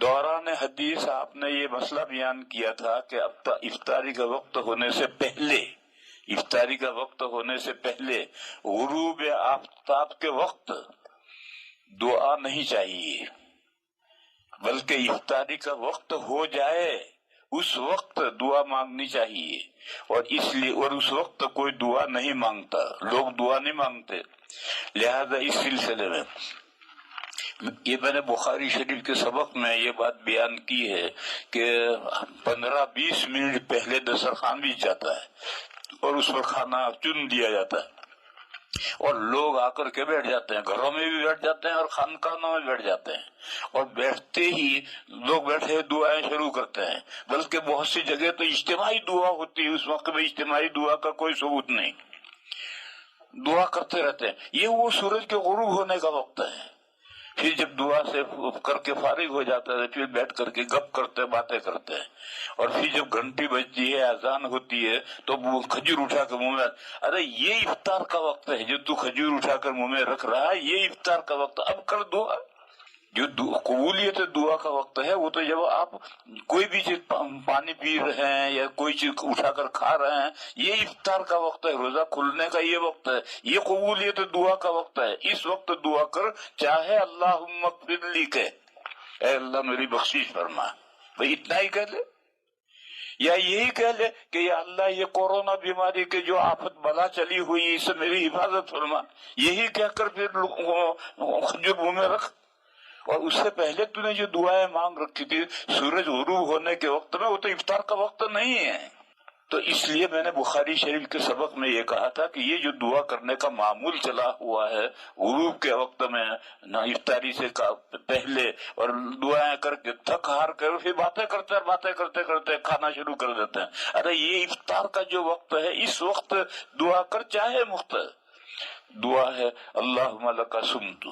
دوران حدیث آپ نے یہ مسئلہ بیان کیا تھا کہ اب افطاری کا وقت ہونے سے پہلے غروب آفتاب کے وقت دعا نہیں چاہیے، بلکہ افطاری کا وقت ہو جائے اس وقت دعا مانگنی چاہیے، اور اس وقت کوئی دعا نہیں مانگتا، لوگ دعا نہیں مانگتے۔ لہذا اس سلسلے میں یہ میں نے بخاری شریف کے سبق میں یہ بات بیان کی ہے کہ 15-20 منٹ پہلے دسترخوان بھی جاتا ہے اور اس پر کھانا چن دیا جاتا ہے، اور لوگ آ کر کے بیٹھ جاتے ہیں، گھروں میں بھی بیٹھ جاتے ہیں اور خانقاہوں میں بیٹھ جاتے ہیں، اور بیٹھتے ہی لوگ بیٹھے دعائیں شروع کرتے ہیں، بلکہ بہت سی جگہ تو اجتماعی دعا ہوتی ہے، اس وقت میں اجتماعی دعا کا کوئی ثبوت نہیں، دعا کرتے رہتے ہیں۔ یہ وہ سورج کے غروب ہونے کا وقت ہے، پھر جب دعا سے کر کے فارغ ہو جاتا ہے پھر بیٹھ کر کے گپ کرتے باتیں کرتے ہیں، اور پھر جب گھنٹی بجتی ہے اذان ہوتی ہے تو وہ کھجور اٹھا کر منہ میں، ارے یہ افطار کا وقت ہے، جو تو کھجور اٹھا کر منہ میں رکھ رہا ہے یہ افطار کا وقت، اب کر دعا۔ جو قبولیت دعا کا وقت ہے وہ تو جب آپ کوئی بھی چیز پانی پی رہے ہیں یا کوئی چیز اٹھا کر کھا رہے ہیں، یہ افطار کا وقت ہے، روزہ کھلنے کا یہ وقت ہے، یہ قبولیت دعا کا وقت ہے۔ اس وقت دعا کر، چاہے اللہم اغفر لی کہ اے اللہ میری بخشش فرما، بھئی اتنا ہی کہہ لے، یا یہی کہہ لے کہ یا اللہ یہ کورونا بیماری کے جو آفت بلا چلی ہوئی اس سے میری حفاظت فرما، یہی کہہ کر پھر کھجور منہ میں رکھ۔ اور اس سے پہلے تو نے جو دعائیں مانگ رکھی تھی سورج غروب ہونے کے وقت میں، وہ تو افطار کا وقت نہیں ہے۔ تو اس لیے میں نے بخاری شریف کے سبق میں یہ کہا تھا کہ یہ جو دعا کرنے کا معمول چلا ہوا ہے غروب کے وقت میں، نہ افطاری سے پہلے، اور دعائیں کر کے تھک ہار کر پھر باتیں کرتے کھانا شروع کر دیتے ہیں، ارے یہ افطار کا جو وقت ہے اس وقت دعا کر، چاہے دعا ہے اللہم لک صمت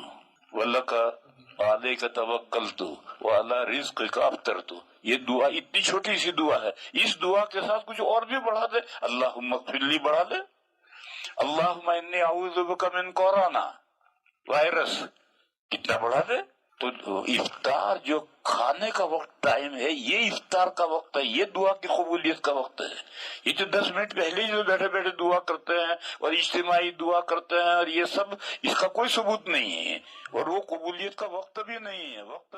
ولک علیک توکلت وعلی رزقک افطرت، یہ دعا اتنی چھوٹی سی دعا ہے، اس دعا کے ساتھ کچھ اور بھی بڑھا دے، اللہم اغفر لی بڑھا دے، اللہم انی اعوذ بک من کورونا وائرس، کتنا بڑھا دے۔ تو افطار جو کھانے کا وقت ٹائم ہے یہ افطار کا وقت ہے، یہ دعا کی قبولیت کا وقت ہے۔ یہ تو 10 منٹ پہلے جو بیٹھے بیٹھے دعا کرتے ہیں اور اجتماعی دعا کرتے ہیں، اور یہ سب اس کا کوئی ثبوت نہیں ہے، اور وہ قبولیت کا وقت بھی نہیں ہے، وقت